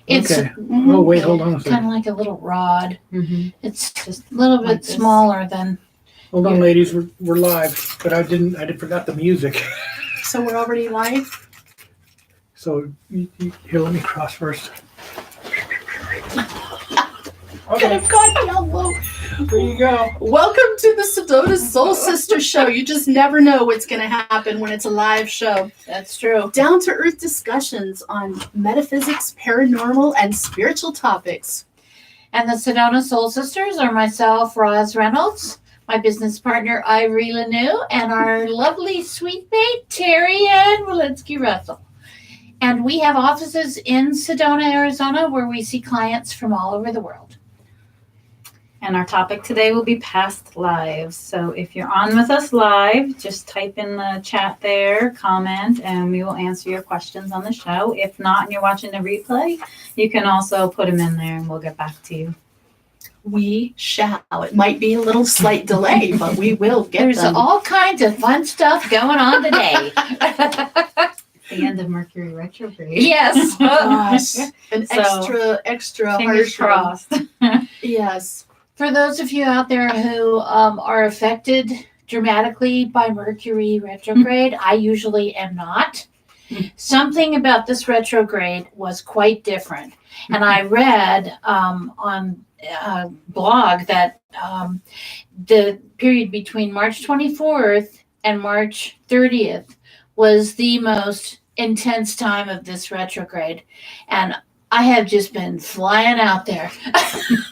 It's Okay. Oh, wait, hold on a kind second. of like a little rod. Mm-hmm. It's just a little bit Like this. smaller than. Hold on, ladies. We're live, but I forgot the music. So we're already live? So here, let me cross first. Could Okay, have gone down low. there you go. Welcome to the Sedona Soul Sister Show. You just never know what's going to happen when it's a live show. That's true. Down to earth discussions on metaphysics, paranormal, and spiritual topics. And the Sedona Soul Sisters are myself, Roz Reynolds, my business partner, Ivory Lanou, and our lovely sweet mate, Terry Ann Walensky Russell. And we have offices in Sedona, Arizona, where we see clients from all over the world. And our topic today will be past lives. So if you're on with us live, just type in the chat there, comment, and we will answer your questions on the show. If not, and you're watching the replay, you can also put them in there and we'll get back to you. We shall. It might be a little slight delay, but we will get There's them. all kinds of fun stuff going on today. The end of Mercury retrograde. Yes. Gosh, an So, extra Fingers harsh one. crossed. Yes. For those of you out there who are affected dramatically by Mercury retrograde, I usually am not. Something about this retrograde was quite different. And I read on a blog that the period between March 24th and March 30th was the most intense time of this retrograde. And I have just been flying out there.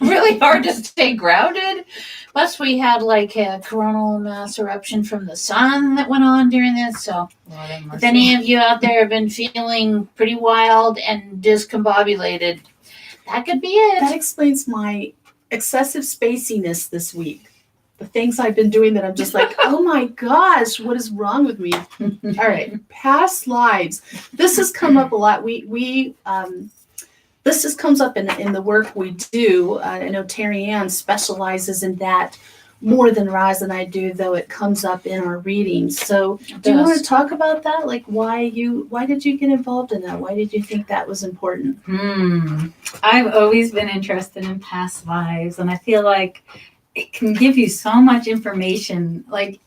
Really hard to stay grounded. Plus, we had like a coronal mass eruption from the sun that went on during this. So, if any of you out there have been feeling pretty wild and discombobulated, that could be That it. explains my excessive spaciness this week. The things I've been doing that I'm just like, oh my gosh, what is wrong with me? All right, past lives. This has come up a lot. This just comes up in the work we do. I know Terry Ann specializes in that more than Roz and I do, though it comes up in our readings. So do you want to talk about that? Like why did you get involved in that? Why did you think that was important? I've always been interested in past lives, and I feel like it can give you so much information. Like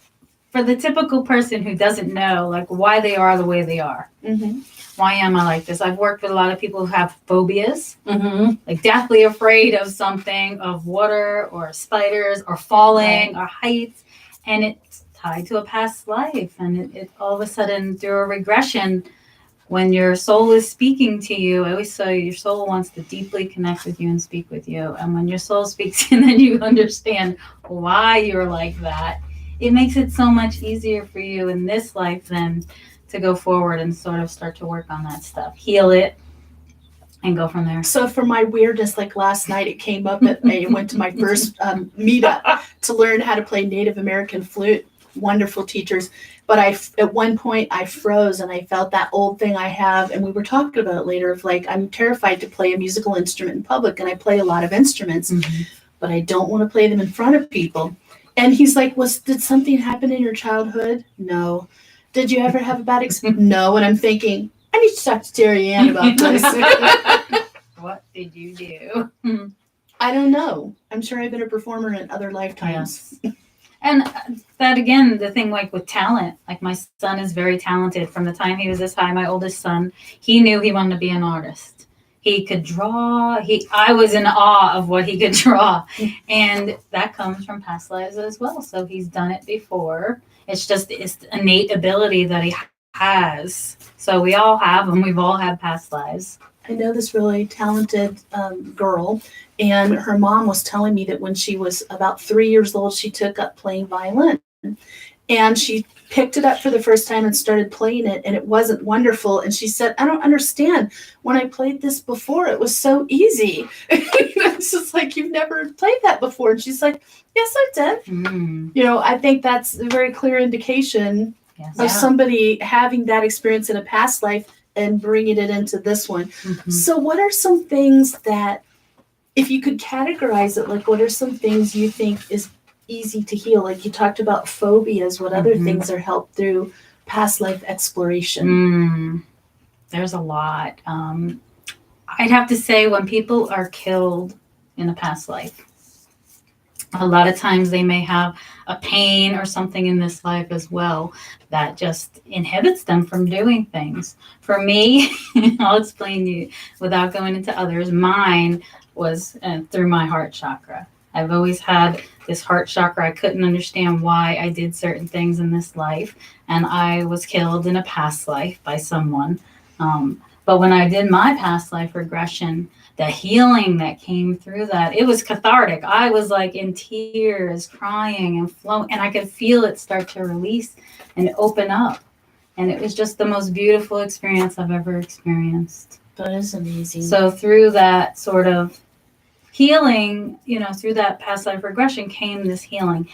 for the typical person who doesn't know, like why they are the way they are. Mm-hmm. Why am I like this? I've worked with a lot of people who have phobias, Mm-hmm. like deathly afraid of something, of water or spiders or falling or heights. And it's tied to a past life. And it all of a sudden, through a regression, when your soul is speaking to you, I always say your soul wants to deeply connect with you and speak with you. And when your soul speaks and then you understand why you're like that, it makes it so much easier for you in this life than to go forward and sort of start to work on that stuff, heal it, and go from there. So for my weirdness, like last night, it came up that I went to my first meetup to learn how to play Native American flute. Wonderful teachers. But at one point I froze and I felt that old thing I have. And we were talking about it later of like, I'm terrified to play a musical instrument in public. And I play a lot of instruments, but I don't want to play them in front of people. And he's like, did something happen in your childhood? No. Did you ever have a bad experience? No. And I'm thinking, I need to talk to Terry Ann about this. What did you do? I don't know. I'm sure I've been a performer in other lifetimes. Yes. And that, again, the thing like with talent, like my son is very talented. From the time he was this high, my oldest son, he knew he wanted to be an artist. He could draw. I was in awe of what he could draw. And that comes from past lives as well. So he's done it before. It's just it's innate ability that he has. So we all have them. We've all had past lives. I know this really talented girl, and her mom was telling me that when she was about 3 years old, she took up playing violin. And she picked it up for the first time and started playing it, and it wasn't wonderful. And she said, I don't understand. When I played this before, it was so easy. It's just like, you've never played that before. And she's like, yes, I did. You know, I think that's a very clear indication of somebody having that experience in a past life and bringing it into this one. So what are some things that, if you could categorize it, like what are some things you think is easy to heal? Like you talked about phobias, what other things are helped through past life exploration? There's a lot. I'd have to say when people are killed in a past life, a lot of times they may have a pain or something in this life as well that just inhibits them from doing things. For me, I'll explain to you without going into others. Mine was through my heart chakra. I've always had this heart chakra. I couldn't understand why I did certain things in this life, and I was killed in a past life by someone. But when I did my past life regression, the healing that came through that, it was cathartic. I was like in tears, crying and flowing, and I could feel it start to release and open up. And it was just the most beautiful experience I've ever experienced. That is amazing. So through that sort of healing, through that past life regression came this healing.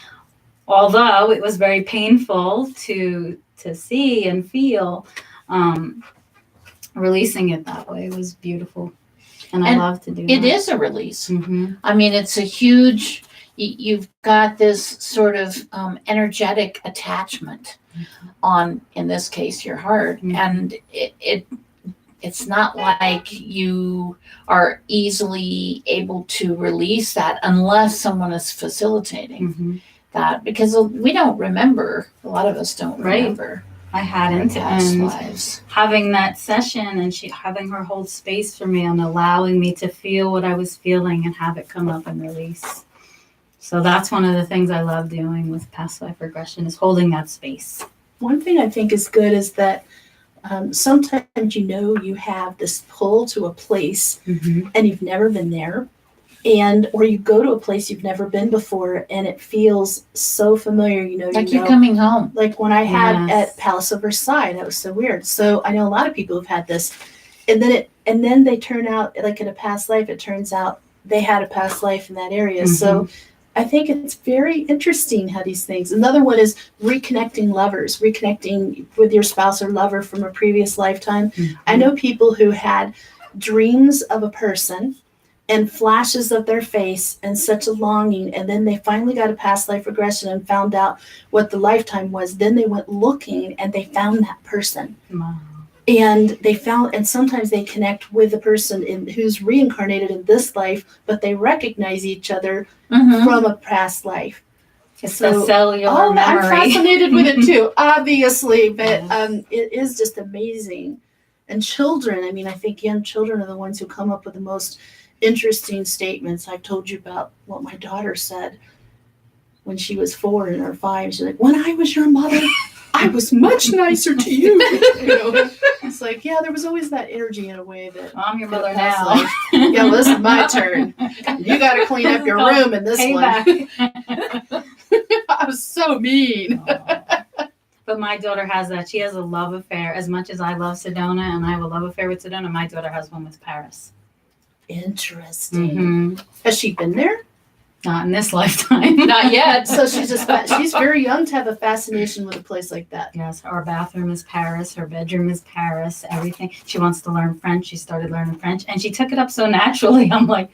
Although it was very painful to see and feel, releasing it that way was beautiful. And I love to do It that. is a release. Mm-hmm. I mean, it's a huge, you've got this sort of energetic attachment on, in this case, your heart. Mhm. And it's not like you are easily able to release that unless someone is facilitating Mm-hmm. that, because we don't remember. A lot of us don't Right. remember I our hadn't, past and lives. having that session and she having her hold space for me and allowing me to feel what I was feeling and have it come up and release. So that's one of the things I love doing with past life regression is holding that space. One thing I think is good is that sometimes you have this pull to a place Mm-hmm. and you've never been there, or you go to a place you've never been before and it feels so familiar. Like you're coming home. Like when I had Yes. at Palace of Versailles, that was so weird. So I know a lot of people have had this, and then they turn out like in a past life. It turns out they had a past life in that area. Mm-hmm. So I think it's very interesting how these things. Another one is reconnecting lovers, reconnecting with your spouse or lover from a previous lifetime. Mm-hmm. I know people who had dreams of a person and flashes of their face and such a longing, and then they finally got a past life regression and found out what the lifetime was. Then they went looking and they found that person. Wow. And sometimes they connect with the person who's reincarnated in this life, but they recognize each other Mhm. from a past life. It's So- the cellular I'm memory. fascinated with it too, obviously, but Yes. it is just amazing. And children, I think young children are the ones who come up with the most interesting statements. I've told you about what my daughter said when she was 4 or 5. She's like, "When I was your mother, I was much nicer to you." It's like, yeah, there was always that energy in a way that. I'm your in a mother past now. life. Yeah, well, this is my turn. You got to clean up your room in this one. Payback. I was so mean. But my daughter has that. She has a love affair. As much as I love Sedona and I have a love affair with Sedona, my daughter has one with Paris. Interesting. Mm-hmm. Has she been there? Not in this lifetime. Not yet. So she's very young to have a fascination with a place like that. Yes, our bathroom is Paris. Her bedroom is Paris. Everything. She wants to learn French. She started learning French, and she took it up so naturally. I'm like,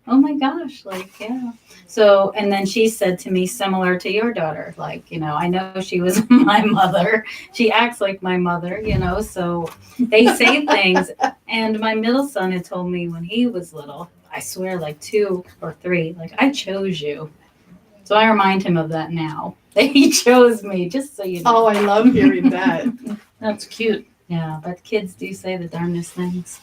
oh my gosh, yeah. So, and then she said to me, similar to your daughter, I know she was my mother. She acts like my mother, so they say things. And my middle son had told me when he was little, I swear 2 or 3, I chose you. So I remind him of that now. That he chose me, just so you know. Oh, I love hearing that. That's cute. Yeah, but kids do say the darndest things.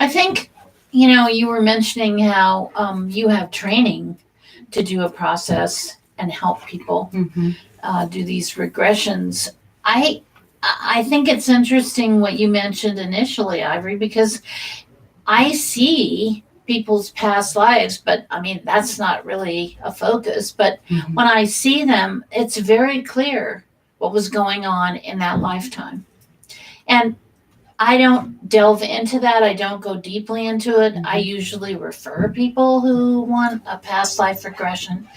I think, you were mentioning how you have training to do a process and help people Mm-hmm. do these regressions. I think it's interesting what you mentioned initially, Ivory, because I see people's past lives, but that's not really a focus. But Mm-hmm. when I see them, it's very clear what was going on in that lifetime. And I don't delve into that. I don't go deeply into it. I usually refer people who want a past life regression.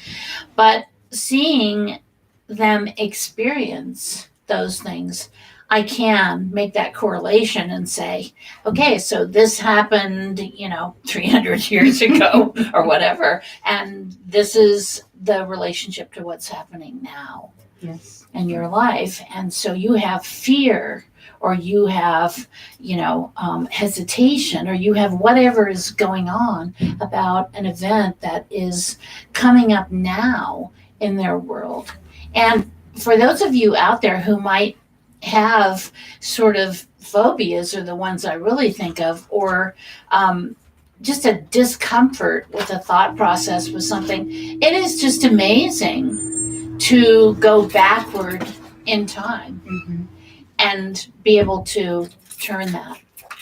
But seeing them experience those things, I can make that correlation and say, okay, so this happened, 300 years ago or whatever. And this is the relationship to what's happening now. Yes. in your life. And so you have fear, or you have, hesitation, or you have whatever is going on about an event that is coming up now in their world. And for those of you out there who might have sort of phobias, or the ones I really think of, or just a discomfort with a thought process with something, it is just amazing to go backward in time Mm-hmm. and be able to turn that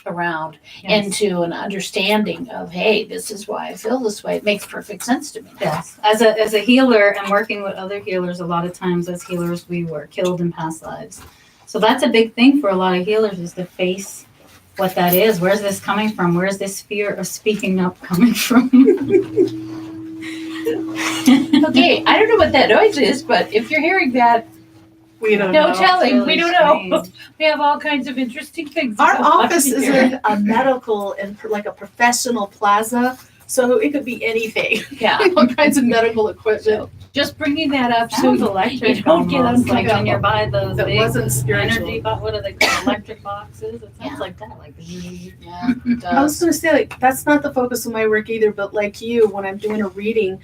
around Yes. into an understanding of, hey, this is why I feel this way. It makes perfect sense to me. Yes. As a healer and working with other healers, a lot of times as healers we were killed in past lives. So that's a big thing for a lot of healers, is to face what that is. Where's this coming from? Where's this fear of speaking up coming from? Okay, I don't know what that noise is, but if you're hearing that, We don't no know. telling. Really We don't know. strange. We have all kinds of interesting things. Our going on office is here. in a medical and like a professional plaza, so it could be anything. Yeah. All kinds of medical equipment. So just bringing that up Sounds so electric. you don't get almost, like uncomfortable. when you're by those That big wasn't spiritual. energy what are they called? Electric boxes. It sounds Yeah. like that. Like Yeah, it I was does. going to say, like, that's not the focus of my work either, but like you, when I'm doing a reading,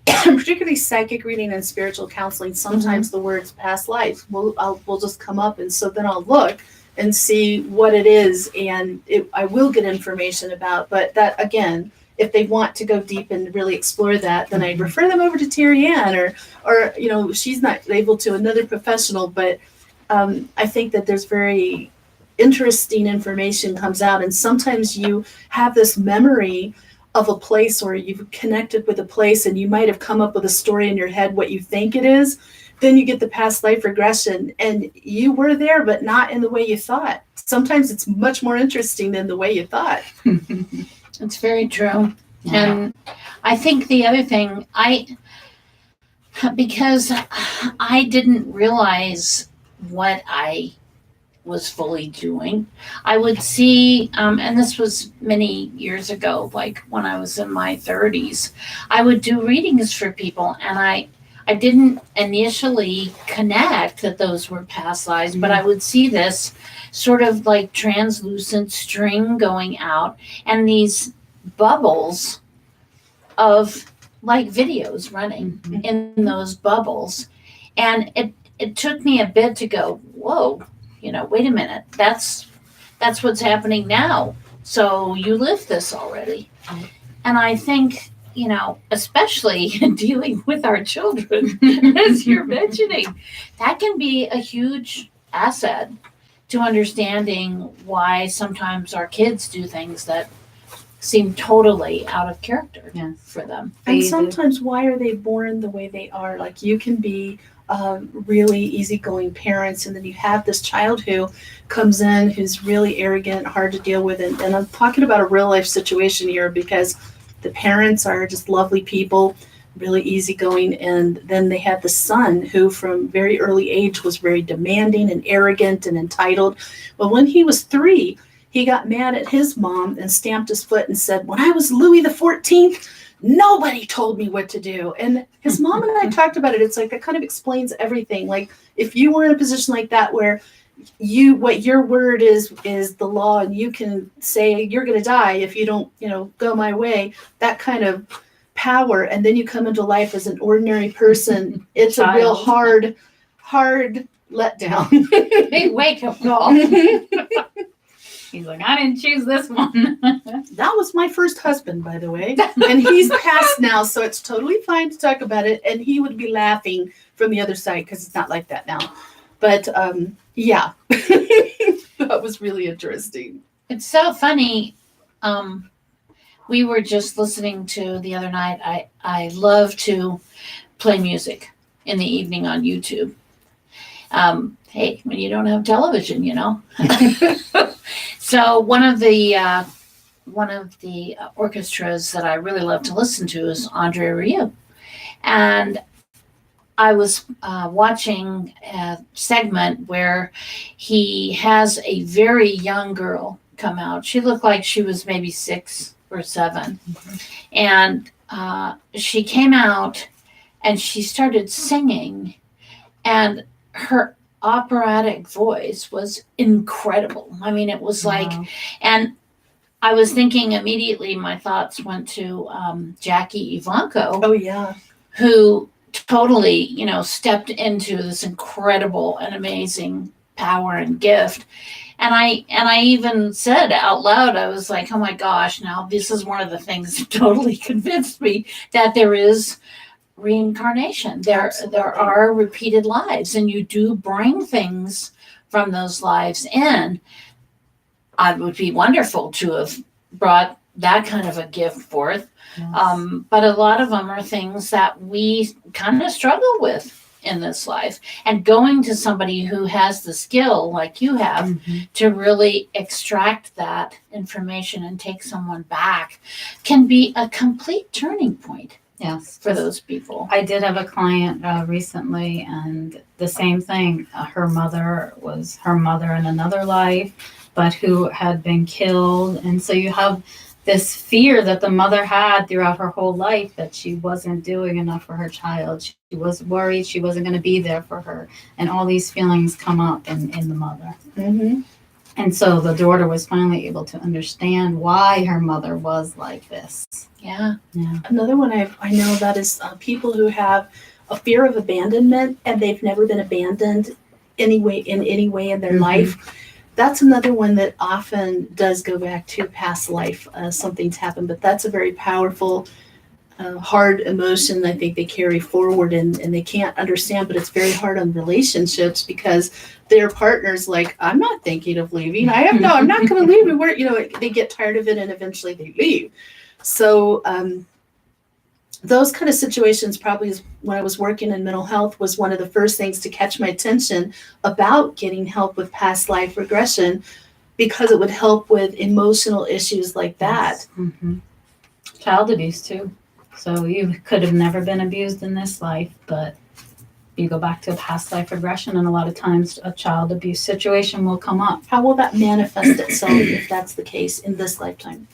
particularly psychic reading and spiritual counseling, sometimes the words past life will just come up. And so then I'll look and see what it is, and I will get information about. But that, again, if they want to go deep and really explore that, then I'd refer them over to Terry Ann, or she's not able to, another professional. But I think that there's very interesting information comes out, and sometimes you have this memory of a place, or you've connected with a place, and you might have come up with a story in your head what you think it is. Then you get the past life regression, and you were there, but not in the way you thought. Sometimes it's much more interesting than the way you thought. It's very true. Yeah. And I think the other thing, because I didn't realize what I was fully doing, I would see, and this was many years ago, like when I was in my 30s, I would do readings for people, and I didn't initially connect that those were past lives, but I would see this sort of like translucent string going out, and these bubbles of like videos running in those bubbles. And it took me a bit to go, whoa, wait a minute, that's what's happening now. So you lived this already. And I think, especially in dealing with our children, as you're mentioning, that can be a huge asset to understanding why sometimes our kids do things that seem totally out of character for them. And sometimes, why are they born the way they are? Like, you can be really easygoing parents, and then you have this child who comes in who's really arrogant, hard to deal with. And I'm talking about a real life situation here, because the parents are just lovely people, really easygoing, and then they had the son who from very early age was very demanding and arrogant and entitled. Well, when he was 3, he got mad at his mom and stamped his foot and said, "When I was Louis the 14th, nobody told me what to do." And his mom and I talked about it. It's like, that kind of explains everything. Like, if you were in a position like that where what your word is the law, and you can say you're going to die if you don't, go my way, that kind of power, and then you come into life as an ordinary person, it's a real hard letdown. Big wake-up call. He's like, I didn't choose this one. That was my first husband, by the way. And he's passed now, so it's totally fine to talk about it. And he would be laughing from the other side, because it's not like that now. But yeah, that was really interesting. It's so funny. We were just listening to the other night. I love to play music in the evening on YouTube. Hey, when you don't have television, So one of the orchestras that I really love to listen to is Andre Rieu, and I was watching a segment where he has a very young girl come out. She looked like she was maybe 6 or 7, and she came out and she started singing. And her operatic voice was incredible. I mean, it was like, Wow. and I was thinking immediately, my thoughts went to Jackie Ivanko, Oh yeah. who totally, stepped into this incredible and amazing power and gift. And I even said out loud, I was like, oh my gosh, now this is one of the things that totally convinced me that there is reincarnation. There Absolutely. are repeated lives, and you do bring things from those lives in. It would be wonderful to have brought that kind of a gift forth. Yes. But a lot of them are things that we kind of struggle with in this life. And going to somebody who has the skill, like you have, Mhm. to really extract that information and take someone back can be a complete turning point Yes. for those people. I did have a client recently, and the same thing. Her mother was her mother in another life, but who had been killed. And so you have this fear that the mother had throughout her whole life that she wasn't doing enough for her child. She was worried she wasn't going to be there for her. And all these feelings come up in the mother. Mm-hmm. And so the daughter was finally able to understand why her mother was like this. Yeah. Yeah. Another one I know about is people who have a fear of abandonment and they've never been abandoned in any way in their Mhm. life. That's another one that often does go back to past life. Something's happened, but that's a very powerful, hard emotion I think they carry forward and they can't understand, but it's very hard on relationships because their partner's like, I'm not thinking of leaving. I'm not going to leave. And they get tired of it and eventually they leave. So those kind of situations probably is when I was working in mental health was one of the first things to catch my attention about getting help with past life regression because it would help with emotional issues like that. Mhm. Child abuse too. So you could have never been abused in this life, but you go back to a past life regression, and a lot of times a child abuse situation will come up. How will that manifest itself if that's the case in this lifetime?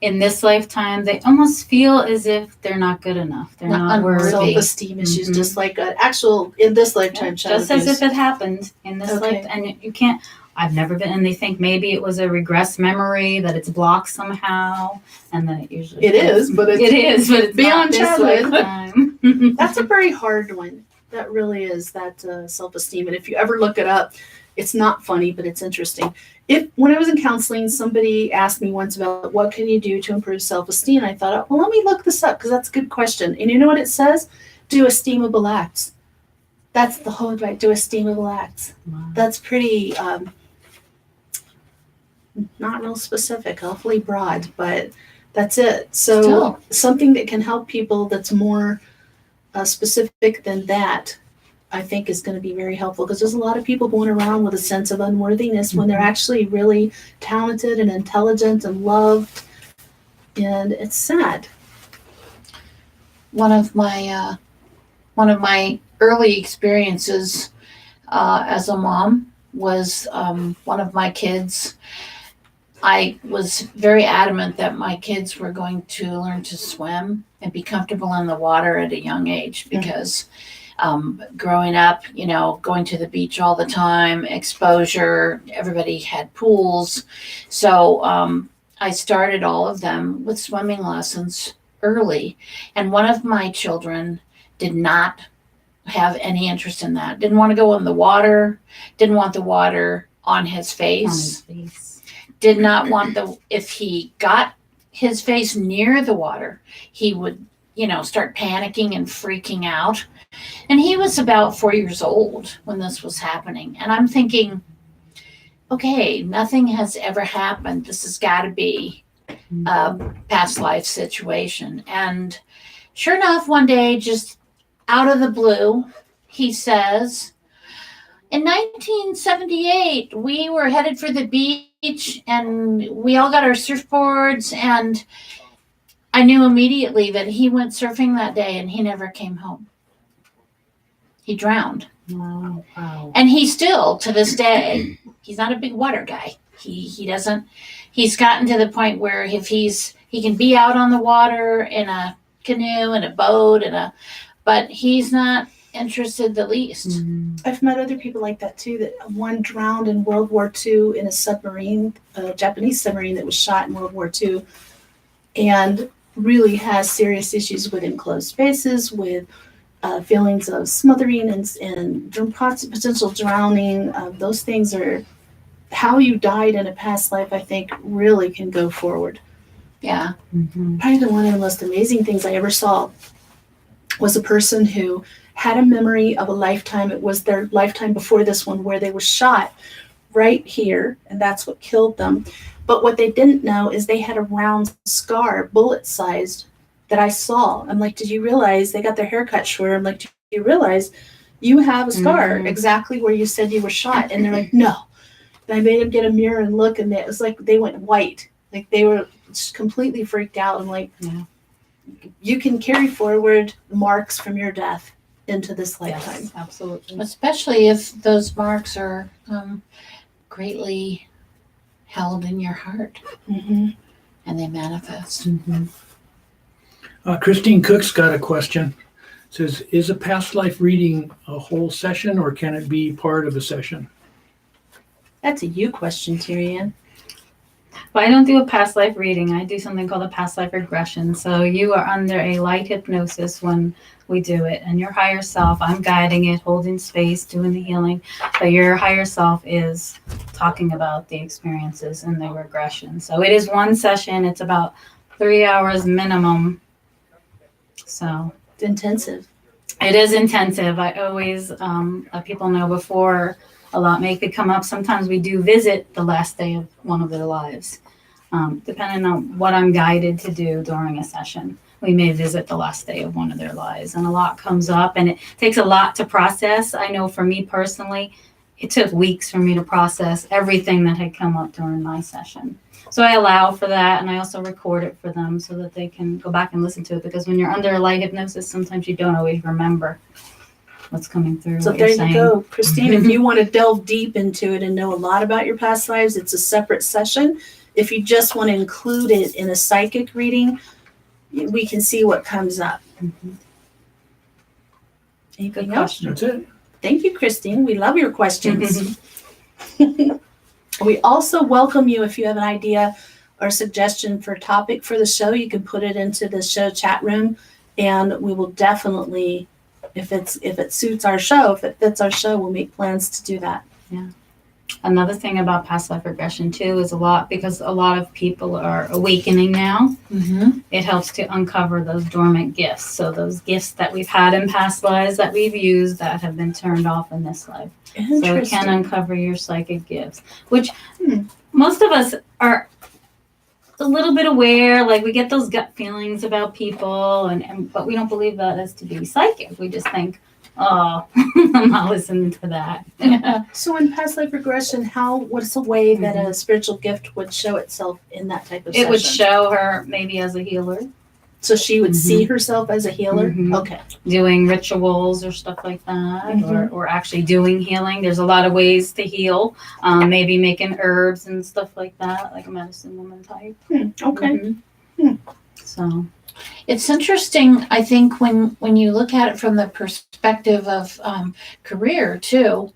In this lifetime, they almost feel as if they're not good enough. They're Not not worthy. Self-esteem issues, Mhm. just like an actual in this lifetime child Just abuse. as if it happened in this Okay. life, and you can't. I've never been, and they think maybe it was a regress memory that it's blocked somehow, and then it usually It is, but it's it is, but it's beyond not this childhood. lifetime. That's a very hard one. That really is that self-esteem. And if you ever look it up, it's not funny, but it's interesting. When I was in counseling, somebody asked me once about what can you do to improve self-esteem. I thought, well, let me look this up because that's a good question. And you know what it says? Do esteemable acts. That's the whole advice. Do esteemable acts. Wow. That's pretty not real specific, awfully broad, but that's it. So Still. something that can help people that's more specific than that, I think is going to be very helpful because there's a lot of people going around with a sense of unworthiness when they're actually really talented and intelligent and loved, and it's sad. One of my early experiences as a mom was one of my kids. I was very adamant that my kids were going to learn to swim and be comfortable in the water at a young age because growing up, going to the beach all the time, exposure, everybody had pools. So I started all of them with swimming lessons early. And one of my children did not have any interest in that, didn't want to go in the water, didn't want the water on his face. Did not want if he got his face near the water, he would, start panicking and freaking out. And he was about 4 years old when this was happening. And I'm thinking, okay, nothing has ever happened. This has got to be a past life situation. And sure enough, one day, just out of the blue, he says, in 1978, we were headed for the beach and we all got our surfboards, and I knew immediately that he went surfing that day and he never came home. He drowned. Wow. And he still, to this day, he's not a big water guy. He doesn't, he's gotten to the point where if he can be out on the water in a canoe, in a boat, but he's not interested the least. I've met other people like that too. That one drowned in World War II in a submarine, a Japanese submarine that was shot in World War II, and really has serious issues with enclosed spaces, with feelings of smothering and potential drowning. Those things are how you died in a past life. I think really can go forward. Yeah. Probably one of the most amazing things I ever saw was a person who had a memory of a lifetime. It was their lifetime before this one where they were shot right here, and that's what killed them. But what they didn't know is they had a round scar, bullet-sized, that I saw. I'm like, did you realize they got their hair cut short? I'm like, do you realize you have a scar exactly where you said you were shot? And they're like, no. And I made them get a mirror and look, and it was like they went white. Like they were just completely freaked out. I'm like, you can carry forward marks from your death into this lifetime. Yes, absolutely. Especially if those marks are greatly held in your heart and they manifest. Christine Cook's got a question. It says, is a past life reading a whole session or can it be part of a session? That's a you question, Tyrian. But I don't do a past life reading. I do something called a past life regression. So you are under a light hypnosis when we do it. And your higher self, I'm guiding it, holding space, doing the healing. But your higher self is talking about the experiences and the regression. So it is one session. It's about 3 hours minimum. So It's intensive. it is intensive. I always let people know before a lot may come up. Sometimes we do visit the last day of one of their lives. Depending on what I'm guided to do during a session, we may visit the last day of one of their lives. And a lot comes up and it takes a lot to process. I know for me personally, it took weeks for me to process everything that had come up during my session. So I allow for that, and I also record it for them so that they can go back and listen to it, because when you're under a light hypnosis, sometimes you don't always remember what's coming through. So there you go, Christine. If you want to delve deep into it and know a lot about your past lives, it's a separate session. If you just want to include it in a psychic reading, we can see what comes up. Anything else? That's it. Thank you, Christine. We love your questions. We also welcome you if you have an idea or suggestion for a topic for the show. You can put it into the show chat room, and we will definitely, if it suits our show, if it fits our show, we'll make plans to do that. Yeah. Another thing about past life regression too is because a lot of people are awakening now. It helps to uncover those dormant gifts. So those gifts that we've had in past lives that we've used that have been turned off in this life. So it can uncover your psychic gifts, which most of us are a little bit aware. Like we get those gut feelings about people, but we don't believe that as to be psychic. We just think, oh, I'm not listening to that. So in past life regression, what's a way that a spiritual gift would show itself in that type of session? It would show her maybe as a healer. So she would see herself as a healer? Okay. Doing rituals or stuff like that, or actually doing healing. There's a lot of ways to heal. Maybe making herbs and stuff like that, like a medicine woman type. Okay. So It's interesting, I think, when you look at it from the perspective of career too.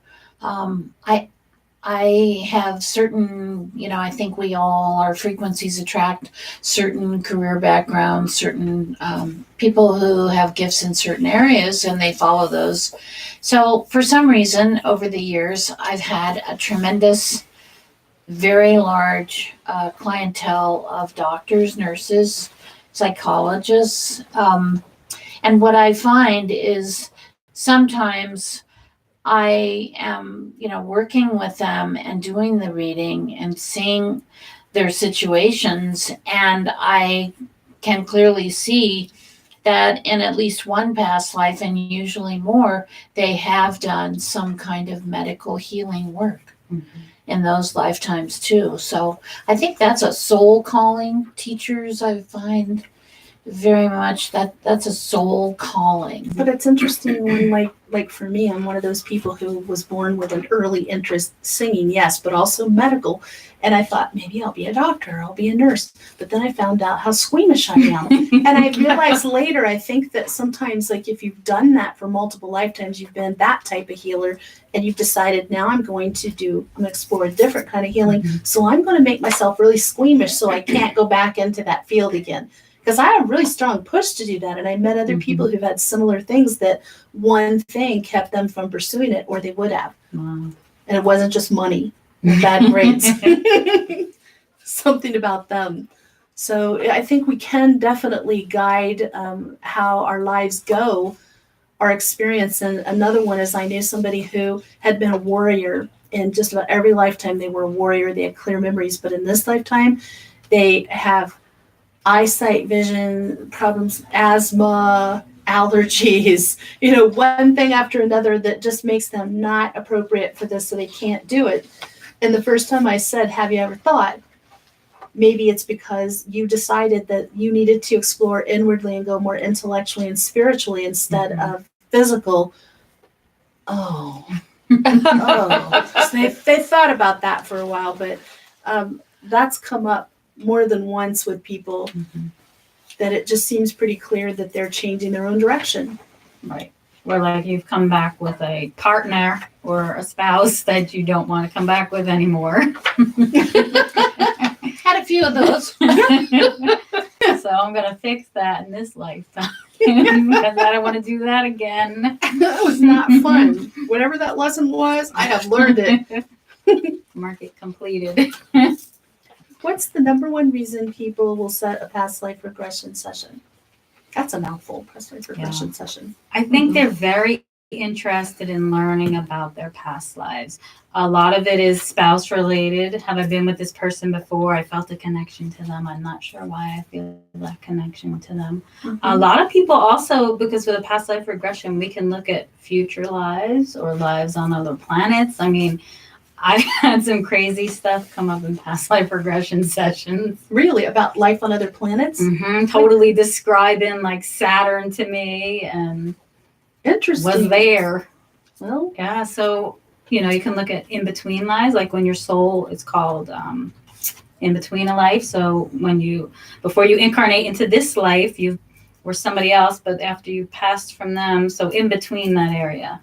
I have certain, I think we all, our frequencies attract certain career backgrounds, certain people who have gifts in certain areas, and they follow those. So for some reason, over the years, I've had a tremendous, very large clientele of doctors, nurses, psychologists. And what I find is sometimes I am, working with them and doing the reading and seeing their situations, and I can clearly see that in at least one past life, and usually more, they have done some kind of medical healing work in those lifetimes too. So I think that's a soul calling. Teachers, I find, very much that's a soul calling. But it's interesting when like for me, I'm one of those people who was born with an early interest singing, yes, but also medical. And I thought maybe I'll be a doctor, I'll be a nurse. But then I found out how squeamish I am. And I realized later, I think that sometimes like if you've done that for multiple lifetimes, you've been that type of healer and you've decided now I'm going to explore a different kind of healing. So I'm going to make myself really squeamish so I can't go back into that field again. Because I had a really strong push to do that. And I met other people who've had similar things that one thing kept them from pursuing it or they would have. Wow. And it wasn't just money or bad grades. Something about them. So I think we can definitely guide how our lives go, our experience. And another one is I knew somebody who had been a warrior in just about every lifetime. They were a warrior. They had clear memories. But in this lifetime, they have eyesight, vision problems, asthma, allergies, one thing after another that just makes them not appropriate for this, so they can't do it. And the first time I said, have you ever thought, maybe it's because you decided that you needed to explore inwardly and go more intellectually and spiritually instead of physical. So they thought about that for a while, but that's come up more than once with people that it just seems pretty clear that they're changing their own direction. Right. Or like you've come back with a partner or a spouse that you don't want to come back with anymore. Had a few of those. So I'm going to fix that in this lifetime because I don't want to do that again. That was not fun. Whatever that lesson was, I have learned it. Mark it completed. What's the number one reason people will set a past life regression session? That's a mouthful, past life regression session. I think they're very interested in learning about their past lives. A lot of it is spouse related. Have I been with this person before? I felt a connection to them. I'm not sure why I feel that connection to them. A lot of people also, because with a past life regression, we can look at future lives or lives on other planets. I mean, I've had some crazy stuff come up in past life regression sessions. Really? About life on other planets? Totally describing like Saturn to me and Interesting. was there. Well, Yeah, so, you can look at in-between lives, like when your soul is called in between a life. So before you incarnate into this life, you were somebody else, but after you passed from them, so in between that area.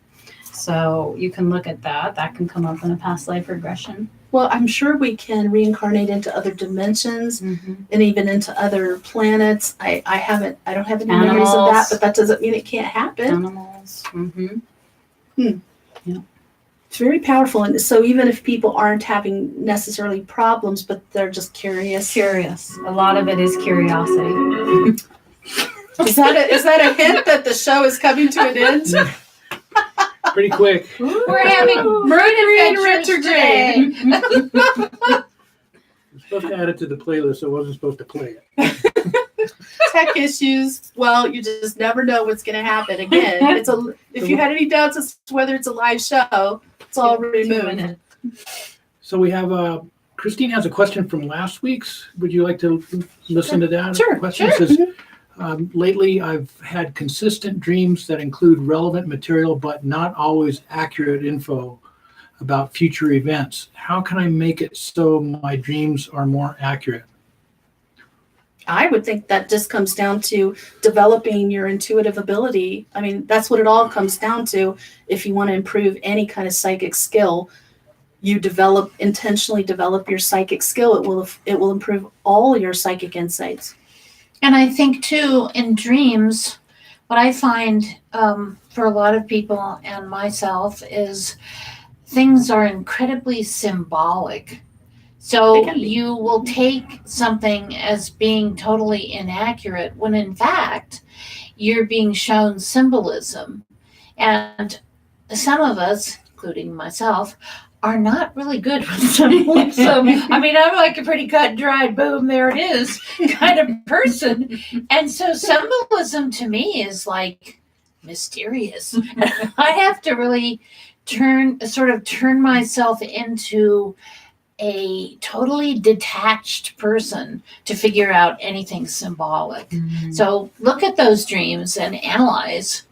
So you can look at that. That can come up in a past life regression. well, I'm sure we can reincarnate into other dimensions and even into other planets. I don't have any memories of that, Animals. but that doesn't mean it can't happen. Animals. It's very powerful. And so even if people aren't having necessarily problems, but they're just curious. Curious. A lot of it is curiosity. Is that a hint that the show is coming to an end? Pretty quick. We're having Mercury in adventures retrograde. You're supposed to add it to the playlist. I wasn't supposed to play it. Tech issues. Well, you just never know what's going to happen. Again, if you had any doubts as to whether it's a live show, it's all removed. So we have Christine has a question from last week's. Would you like to listen to that? Sure, Question sure. says, lately I've had consistent dreams that include relevant material, but not always accurate info about future events. How can I make it so my dreams are more accurate? I would think that just comes down to developing your intuitive ability. I mean, that's what it all comes down to. If you want to improve any kind of psychic skill, you intentionally develop your psychic skill. It will improve all your psychic insights. And I think too, in dreams, what I find for a lot of people and myself is things are incredibly symbolic. So you will take something as being totally inaccurate when in fact you're being shown symbolism. And some of us, including myself, are not really good with symbolism. I mean, I'm like a pretty cut and dried, boom, there it is kind of person. And so symbolism to me is like mysterious. I have to really turn myself into a totally detached person to figure out anything symbolic. So look at those dreams and analyze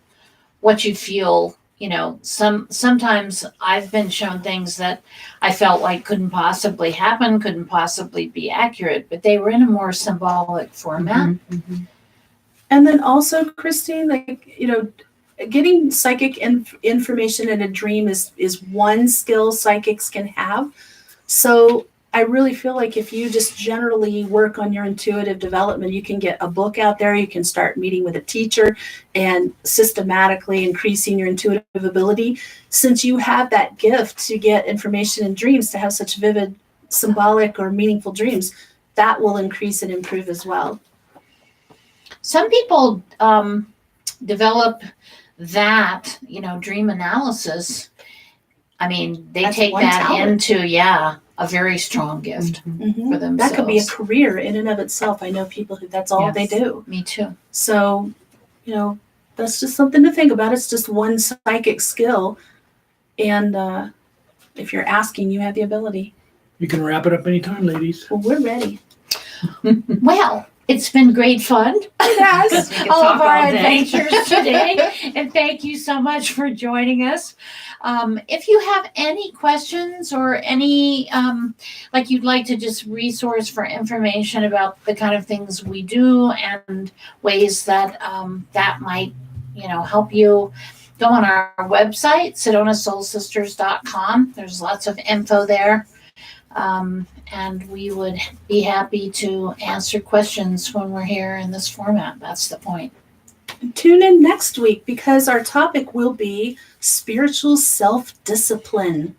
what you feel. Sometimes I've been shown things that I felt like couldn't possibly happen, couldn't possibly be accurate, but they were in a more symbolic format. And then also, Christine, getting psychic information in a dream is one skill psychics can have. So I really feel like if you just generally work on your intuitive development, you can get a book out there, you can start meeting with a teacher and systematically increasing your intuitive ability. Since you have that gift to get information in dreams, to have such vivid, symbolic, or meaningful dreams, that will increase and improve as well. Some people develop that, dream analysis. I mean, they That's take one that talent. into, a very strong gift for themselves. That could be a career in and of itself. I know people who that's all they do. Me too. So, that's just something to think about. It's just one psychic skill. And if you're asking, you have the ability. You can wrap it up anytime, ladies. Well, we're ready. Well, it's been great fun. It has. We could All talk of our all day. adventures today. And thank you so much for joining us. If you have any questions or any, you'd like to just resource for information about the kind of things we do and ways that that might, help you, go on our website, SedonaSoulSisters.com. There's lots of info there. And we would be happy to answer questions when we're here in this format. That's the point. Tune in next week because our topic will be spiritual self-discipline.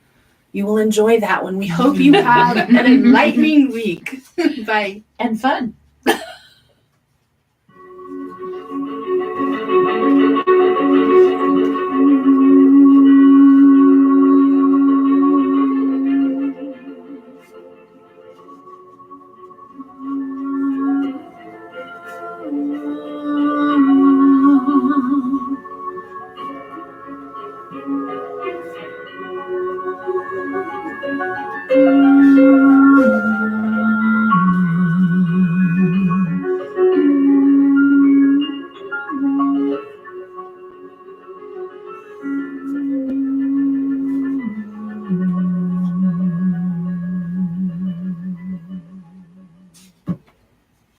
You will enjoy that one. We hope you have an enlightening week. Bye. And fun.